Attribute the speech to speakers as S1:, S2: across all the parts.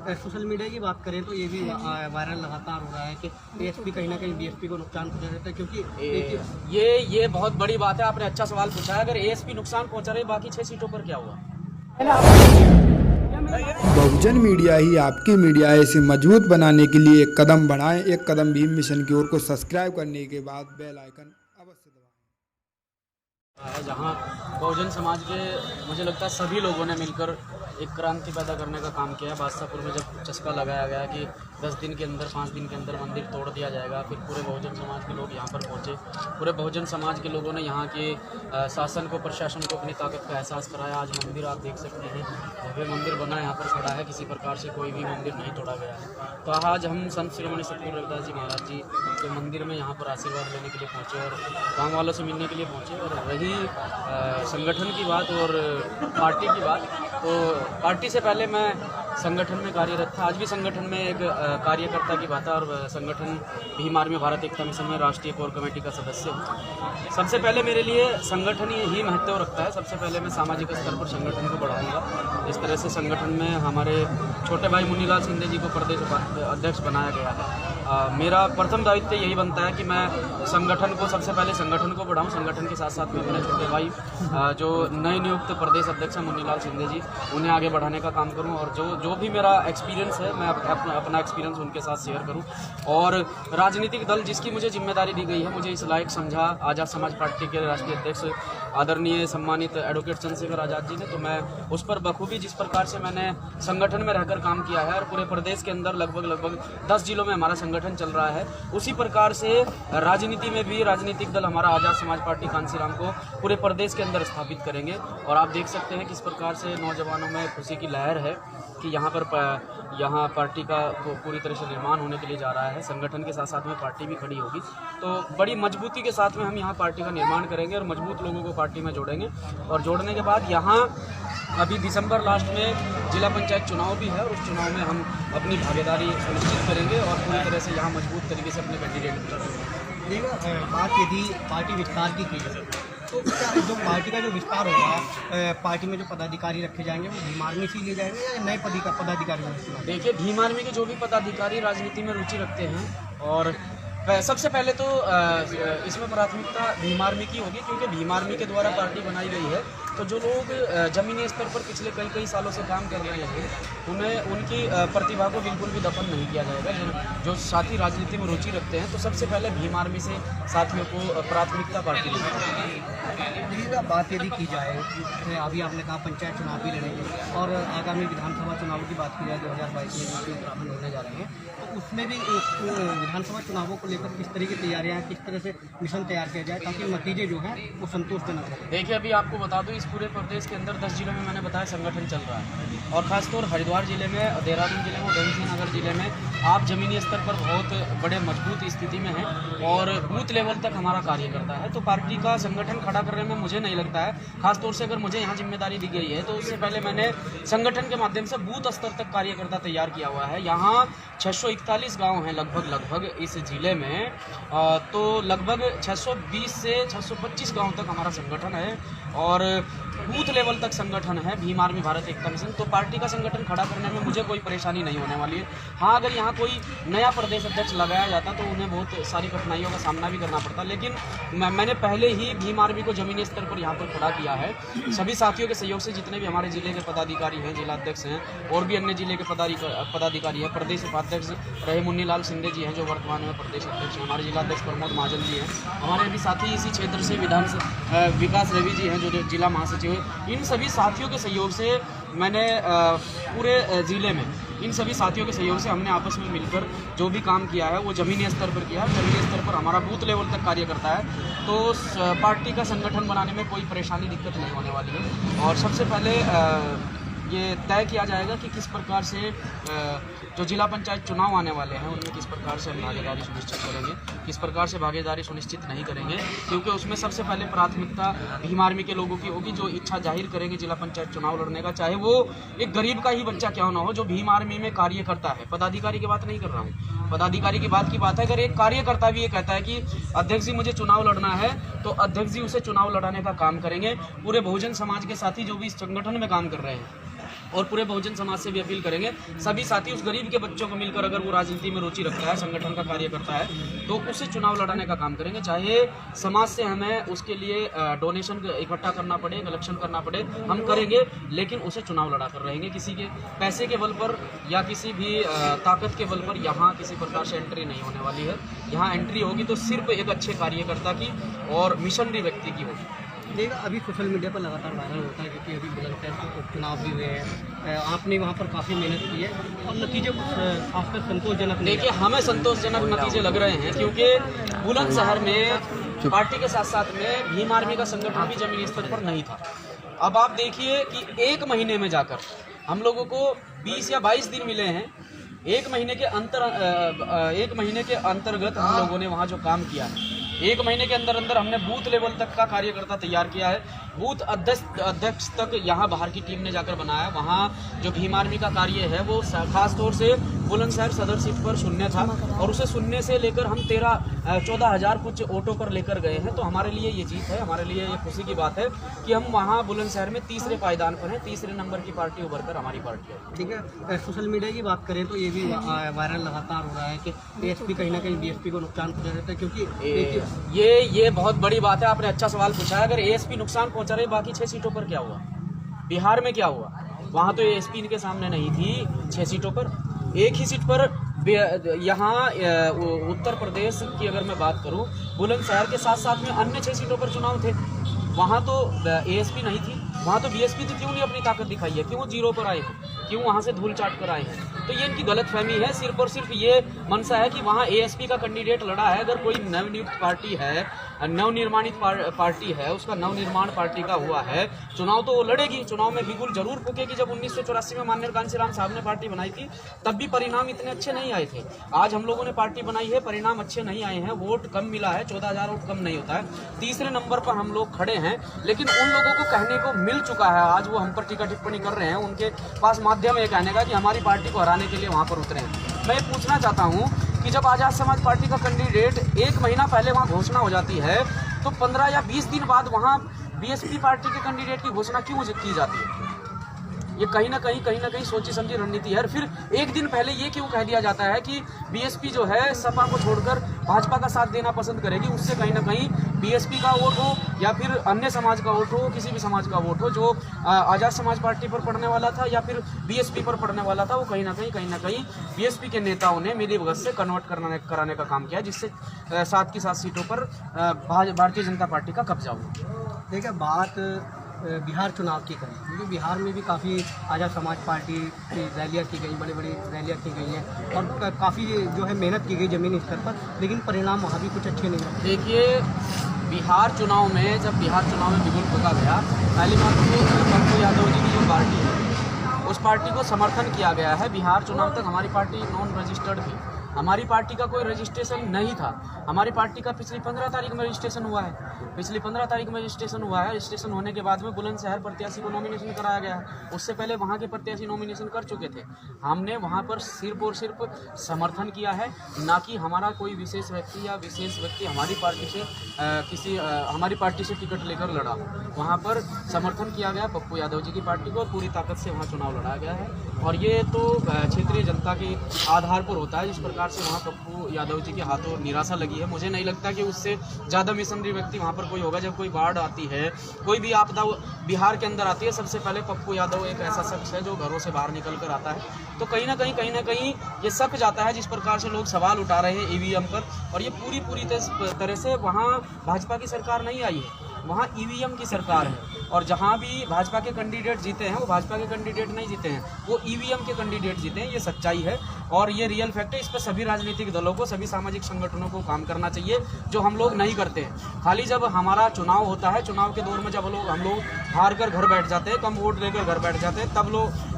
S1: Social media की बात करें तो ये भी वायरल लगातार हो रहा है कि एएसपी कहीं ना कहीं बीएसपी को नुकसान पहुंचा देता है, क्योंकि
S2: ये बहुत बड़ी बात है। आपने अच्छा सवाल पूछा है। अगर एएसपी नुकसान पहुंचा रहे, बाकी 6 सीटों पर क्या हुआ?
S3: बहुजन मीडिया ही आपकी मीडिया है। इसे मजबूत बनाने के लिए एक कदम बढ़ाएं। एक कदम भीम मिशन की ओर को सब्सक्राइब करने के बाद बेल आइकन अवश्य दबाएं।
S2: जहाँ बहुजन समाज के मुझे लगता है सभी लोगों ने मिलकर एक क्रांति पैदा करने का काम किया है। बादशाहपुर में जब चस्का लगाया गया कि 10 दिन के अंदर 5 दिन के अंदर मंदिर तोड़ दिया जाएगा, फिर पूरे बहुजन समाज के लोग यहाँ पर पहुँचे। पूरे बहुजन समाज के लोगों ने यहाँ के शासन को, प्रशासन को अपनी ताकत का एहसास कराया। आज मंदिर आप देख सकते हैं, भव्य मंदिर बना यहाँ पर खड़ा है, किसी प्रकार से कोई भी मंदिर नहीं तोड़ा गया है। तो आज हम संत शिरोमणि सतगुरु रविदास जी महाराज जी के मंदिर में यहाँ पर आशीर्वाद लेने के लिए पहुँचे और गाँव वालों से मिलने के लिए पहुँचे। और रही संगठन की बात और पार्टी की बात, तो पार्टी से पहले मैं संगठन में कार्यरत था। आज भी संगठन में एक कार्यकर्ता की बात है और संगठन भीम आर्मी भारत एकता मिशन में राष्ट्रीय कोर कमेटी का सदस्य हूँ। सबसे पहले मेरे लिए संगठन ही महत्व रखता है। सबसे पहले मैं सामाजिक स्तर पर संगठन को बढ़ाऊंगा। इस तरह से संगठन में हमारे छोटे भाई मुन्नीलाल सिंधे जी को प्रदेश अध्यक्ष बनाया गया है। मेरा प्रथम दायित्व यही बनता है कि मैं संगठन को, सबसे पहले संगठन को बढ़ाऊं। संगठन के साथ साथ में अपने छोटे भाई जो नए नियुक्त प्रदेश अध्यक्ष हैं मुन्नीलाल सिंधे जी, उन्हें आगे बढ़ाने का काम करूं और जो भी मेरा एक्सपीरियंस है मैं अपना एक्सपीरियंस उनके साथ शेयर करूं। और राजनीतिक दल जिसकी मुझे जिम्मेदारी दी गई है, मुझे इस लायक समझा आज़ाद समाज पार्टी के राष्ट्रीय अध्यक्ष आदरणीय सम्मानित एडवोकेट चंद्रशेखर आज़ाद जी ने, तो मैं उस पर बखूबी, जिस प्रकार से मैंने संगठन में रहकर काम किया है और पूरे प्रदेश के अंदर लगभग 10 जिलों में हमारा संगठन चल रहा है, उसी प्रकार से राजनीति में भी राजनीतिक दल हमारा आज़ाद समाज पार्टी कांसीराम को पूरे प्रदेश के अंदर स्थापित करेंगे। और आप देख सकते हैं किस प्रकार से नौजवानों में खुशी की लहर है कि यहाँ पार्टी का पूरी तरह से निर्माण होने के लिए जा रहा है। संगठन के साथ साथ में पार्टी भी खड़ी होगी, तो बड़ी मजबूती के साथ में हम यहाँ पार्टी का निर्माण करेंगे और मजबूत लोगों को पार्टी में जोड़ेंगे। और जोड़ने के बाद यहाँ अभी दिसंबर लास्ट में जिला पंचायत चुनाव भी है और उस चुनाव में हम अपनी भागीदारी सुनिश्चित करेंगे और पूरी तरह से यहाँ मजबूत तरीके से अपने कैंडिडेट
S1: देखिए, बात यदि पार्टी विस्तार की जाए तो क्या जो पार्टी का जो विस्तार होगा, पार्टी में जो पदाधिकारी रखे जाएंगे वो भीम आर्मी से लिए जाएंगे या नए पदाधिकारी?
S2: देखिए, भीम आर्मी के जो भी पदाधिकारी राजनीति में रुचि रखते हैं, और सबसे पहले तो इसमें प्राथमिकता भीम आर्मी की होगी, क्योंकि भीम आर्मी के द्वारा पार्टी बनाई गई है। तो जो लोग जमीनी स्तर पर पिछले कई सालों से काम कर रहे हैं, उन्हें उनकी प्रतिभा को बिल्कुल भी दफन नहीं किया जाएगा। जो साथी राजनीति में रुचि रखते हैं, तो सबसे पहले भीम आर्मी से साथियों को प्राथमिकता पार्टी दी जाएगी।
S1: बात यदि की जाए, अभी आपने कहा पंचायत चुनाव भी लड़ेंगे और आगामी विधानसभा चुनावों की बात की जाए 2022 में जो उत्तराखंड होने जा रहे हैं, तो उसमें भी विधानसभा चुनावों को लेकर किस तरह की तैयारियां, किस तरह से मिशन तैयार किया जाए ताकि नतीजे जो हैं वो संतोषजनक हो?
S2: देखिए, अभी आपको बता दूं, इस पूरे प्रदेश के अंदर 10 जिलों में मैंने बताया संगठन चल रहा है और खासतौर हरिद्वार जिले में, देहरादून जिले में, उधमसिंह नगर जिले में आप जमीनी स्तर पर बहुत बड़े मजबूत स्थिति में हैं और बूथ लेवल तक हमारा कार्य करता है। तो पार्टी का संगठन खड़ा करने में मुझे नहीं लगता है, खासतौर से अगर मुझे यहाँ जिम्मेदारी दी गई है, तो उससे पहले मैंने संगठन के माध्यम से बूथ स्तर तक कार्यकर्ता तैयार किया हुआ है। यहाँ 641 गाँव हैं लगभग इस जिले में, तो लगभग 620 से 625 गाँव तक हमारा संगठन है और बूथ लेवल तक संगठन है भीम आर्मी भारत एकता मिशन। तो पार्टी का संगठन खड़ा करने में मुझे कोई परेशानी नहीं होने वाली है। हाँ, अगर यहाँ कोई नया प्रदेश अध्यक्ष लगाया जाता तो उन्हें बहुत सारी कठिनाइयों का सामना भी करना पड़ता, लेकिन मैंने पहले ही भीम आर्मी को जमीनी स्तर पर यहाँ पर खड़ा किया है। सभी साथियों के सहयोग से जितने भी हमारे जिले के पदाधिकारी हैं, जिला अध्यक्ष हैं और भी अन्य जिले के पदाधिकारी हैं, प्रदेश उपाध्यक्ष रहे मुन्नीलाल सिंधे जी हैं जो वर्तमान में प्रदेश अध्यक्ष हैं, हमारे जिला अध्यक्ष प्रमोद महाजन जी हैं, हमारे अभी साथी इसी क्षेत्र से विकास रवि जी हैं जो जिला महासचिव हैं। इन सभी साथियों के सहयोग से मैंने पूरे जिले में इन सभी साथियों के सहयोग से हमने आपस में मिलकर जो भी काम किया है वो ज़मीनी स्तर पर किया है। ज़मीनी स्तर पर हमारा बूथ लेवल तक कार्य करता है, तो पार्टी का संगठन बनाने में कोई परेशानी, दिक्कत नहीं होने वाली है। और सबसे पहले ये तय किया जाएगा कि किस प्रकार से जो जिला पंचायत चुनाव आने वाले हैं उनमें किस प्रकार से हम भागीदारी सुनिश्चित करेंगे, किस प्रकार से भागीदारी सुनिश्चित नहीं करेंगे, क्योंकि उसमें सबसे पहले प्राथमिकता भीम आर्मी के लोगों की होगी जो इच्छा जाहिर करेंगे जिला पंचायत चुनाव लड़ने का, चाहे वो एक गरीब का ही बच्चा क्यों ना हो जो भीम आर्मी में कार्य करता है। पदाधिकारी की बात नहीं कर रहा हूँ, पदाधिकारी की बात है। अगर एक कार्यकर्ता भी ये कहता है कि अध्यक्ष जी मुझे चुनाव लड़ना है, तो अध्यक्ष जी उसे चुनाव लड़ाने का काम करेंगे। पूरे बहुजन समाज के साथी जो भी इस संगठन में काम कर रहे हैं और पूरे बहुजन समाज से भी अपील करेंगे, सभी साथी उस गरीब के बच्चों को मिलकर अगर वो राजनीति में रुचि रखता है, संगठन का कार्य करता है, तो उसे चुनाव लड़ाने का काम करेंगे। चाहे समाज से हमें उसके लिए डोनेशन इकट्ठा करना पड़े, कलेक्शन करना पड़े, हम करेंगे, लेकिन उसे चुनाव लड़ा कर रहेंगे। किसी के पैसे के बल पर या किसी भी ताकत के बल पर यहाँ किसी प्रकार से एंट्री नहीं होने वाली है। यहाँ एंट्री होगी तो सिर्फ एक अच्छे कार्यकर्ता की और मिशनरी व्यक्ति की होगी।
S1: देखिए, अभी सोशल मीडिया पर लगातार वायरल होता है क्योंकि अभी बुलंदशहर के उपचुनाव भी हुए हैं, आपने वहाँ पर काफ़ी मेहनत की है और नतीजे खासकर संतोषजनक नहीं।
S2: देखिए, हमें संतोषजनक नतीजे लग रहे हैं क्योंकि बुलंदशहर में पार्टी के साथ साथ में भीम आर्मी का संगठन भी जमीनी स्तर पर नहीं था। अब आप देखिए कि एक महीने में जाकर हम लोगों को 20 या 22 दिन मिले हैं। एक महीने के अंतर्गत हम लोगों ने वहाँ जो काम किया है, एक महीने के अंदर अंदर हमने बूथ लेवल तक का कार्यकर्ता तैयार किया है, बूथ अध्यक्ष तक यहाँ बाहर की टीम ने जाकर बनाया। वहाँ जो भीम आर्मी का कार्य है वो खास तौर से बुलंदशहर सदर सीट पर शून्य था और उसे शून्य से लेकर हम 14,000 कुछ ऑटो पर लेकर गए हैं। तो हमारे लिए ये जीत है, हमारे लिए ये खुशी की बात है कि हम वहाँ बुलंदशहर में तीसरे पायदान पर हैं, तीसरे नंबर की पार्टी उभर कर हमारी पार्टी है।
S1: ठीक है, सोशल मीडिया की बात करें तो ये भी वायरल लगातार हो रहा है कि एएसपी कहीं ना कहीं बीएसपी को नुकसान पहुंचा देता है, क्योंकि
S2: ये बहुत बड़ी बात है। आपने अच्छा सवाल पूछा है। अगर एएसपी नुकसान पहुंचा रहे, बाकी 6 सीटों पर क्या हुआ? बिहार में क्या हुआ? वहाँ तो एएसपी इनके सामने नहीं थी। 6 सीटों पर, एक ही सीट पर यहाँ उत्तर प्रदेश की अगर मैं बात करूँ, बुलंदशहर के साथ साथ में अन्य 6 सीटों पर चुनाव थे, वहाँ तो एएसपी नहीं थी, वहाँ तो बीएसपी थी। क्यों नहीं अपनी ताकत दिखाई है? क्यों 0 पर आए हैं? क्यों वहाँ से धूल चाट कर आए हैं? तो ये इनकी गलतफहमी है। सिर्फ और सिर्फ ये मनसा है कि वहाँ एएसपी का कैंडिडेट लड़ा है। अगर कोई नवनियुक्त पार्टी है, नवनिर्माणित पार्टी है, उसका नवनिर्माण पार्टी का हुआ है, चुनाव तो वो लड़ेगी, चुनाव में बिगुल जरूर फूकेगी। जब 1984 में माननीय कांशीराम साहब ने पार्टी बनाई थी तब भी परिणाम इतने अच्छे नहीं आए थे। आज हम लोगों ने पार्टी बनाई है, परिणाम अच्छे नहीं आए हैं, वोट कम मिला है, 14,000 वोट कम नहीं होता है। तीसरे नंबर पर हम लोग खड़े हैं, लेकिन उन लोगों को कहने को मिल चुका है, आज वो हम पर टीका टिप्पणी कर रहे हैं, उनके पास माध्यम ये कहने का कि हमारी पार्टी को हराने के लिए वहाँ पर उतरे हैं। मैं पूछना चाहता हूँ कि जब आज़ाद समाज पार्टी का कैंडिडेट 1 महीना पहले वहाँ घोषणा हो जाती है, तो 15 या 20 दिन बाद वहाँ बीएसपी पार्टी के कैंडिडेट की घोषणा क्यों की जाती है? ये कहीं ना कहीं सोची समझी रणनीति है। फिर एक दिन पहले ये क्यों कह दिया जाता है कि बीएसपी जो है सपा को छोड़कर भाजपा का साथ देना पसंद करेगी, उससे कहीं ना कहीं बीएसपी का वोट हो या फिर अन्य समाज का वोट हो, किसी भी समाज का वोट हो जो आज़ाद समाज पार्टी पर पड़ने वाला था या फिर बीएसपी पर पड़ने वाला था, वो कहीं ना कहीं बीएसपी के नेताओं ने मिलीभगत से कन्वर्ट कराने का काम किया, जिससे 7 की 7 सीटों पर भारतीय जनता पार्टी का कब्जा हुआ।
S1: देखिए, बात बिहार चुनाव की करें, क्योंकि बिहार में भी काफ़ी आज़ाद समाज पार्टी की रैलियाँ की गई, बड़ी बड़ी रैलियाँ की गई हैं और काफ़ी जो है मेहनत की गई ज़मीनी स्तर पर, लेकिन परिणाम वहाँ भी कुछ अच्छे नहीं हुए।
S2: देखिए, बिहार चुनाव में जब बिहार चुनाव में बिगुल फूका गया, पहली बात तो पप्पू यादव जी की जो पार्टी है उस पार्टी को समर्थन किया गया है। बिहार चुनाव तक हमारी पार्टी नॉन रजिस्टर्ड थी, हमारी पार्टी का कोई रजिस्ट्रेशन नहीं था। हमारी पार्टी का पिछली 15 तारीख में रजिस्ट्रेशन हुआ है, पिछली 15 तारीख में रजिस्ट्रेशन हुआ है। रजिस्ट्रेशन होने के बाद में बुलंदशहर प्रत्याशी को नॉमिनेशन कराया गया है, उससे पहले वहाँ के प्रत्याशी नॉमिनेशन कर चुके थे। हमने वहाँ पर सिर्फ और सिर्फ समर्थन किया है, ना कि हमारा कोई विशेष व्यक्ति या विशेष व्यक्ति हमारी पार्टी से हमारी पार्टी से टिकट लेकर लड़ा। वहाँ पर समर्थन किया गया पप्पू यादव जी की पार्टी को, पूरी ताकत से वहाँ चुनाव लड़ाया गया है और ये तो क्षेत्रीय जनता के आधार पर होता है। जिस प्रकार से वहाँ पप्पू यादव जी के हाथों निराशा लगी है, मुझे नहीं लगता कि उससे ज़्यादा मिशनरी व्यक्ति वहाँ पर कोई होगा। जब कोई बाढ़ आती है, कोई भी आपदा बिहार के अंदर आती है, सबसे पहले पप्पू यादव एक ऐसा शख्स है जो घरों से बाहर निकल कर आता है। तो कहीं ना कहीं ये शक जाता है, जिस प्रकार से लोग सवाल उठा रहे हैं ईवीएम पर, और ये पूरी तरह से वहाँ भाजपा की सरकार नहीं आई है, वहाँ ईवीएम की सरकार है। और जहाँ भी भाजपा के कैंडिडेट जीते हैं वो भाजपा के कैंडिडेट नहीं जीते हैं, वो ईवीएम के कैंडिडेट जीते हैं। ये सच्चाई है और ये रियल फैक्ट है। इस पर सभी राजनीतिक दलों को, सभी सामाजिक संगठनों को काम करना चाहिए, जो हम लोग नहीं करते हैं। खाली जब हमारा चुनाव होता है, चुनाव के दौर में जब हम लोग हार कर घर बैठ जाते हैं, कम वोट लेकर घर बैठ जाते हैं,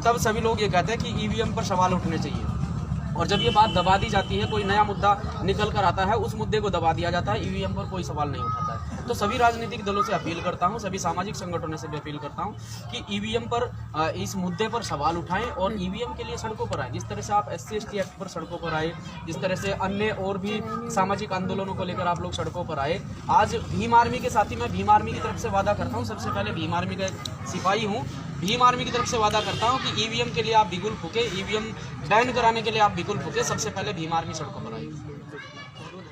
S2: तब सभी लोग ये कहते हैं कि ईवीएम पर सवाल उठने चाहिए। और जब ये बात दबा दी जाती है, कोई नया मुद्दा निकल कर आता है, उस मुद्दे को दबा दिया जाता है, ईवीएम पर कोई सवाल नहीं उठाता है। तो सभी राजनीतिक दलों से अपील करता हूं, सभी सामाजिक संगठनों से भी अपील करता हूं कि ईवीएम पर, इस मुद्दे पर सवाल उठाएं और ईवीएम के लिए सड़कों पर आए। जिस तरह से आप SC/ST एक्ट पर सड़कों पर आए, जिस तरह से अन्य और भी सामाजिक आंदोलनों को लेकर आप लोग सड़कों पर आए। आज भीम आर्मी के साथी, मैं भीम आर्मी की तरफ से वादा करता हूँ, सबसे पहले भीम आर्मी का सिपाही हूँ, भीम आर्मी की तरफ से वादा करता हूँ कि ईवीएम के लिए आप बिगुल फूके, ईवीएम बैन कराने के लिए आप बिगुल फूके, सबसे पहले भीम आर्मी सड़कों पर आएगी।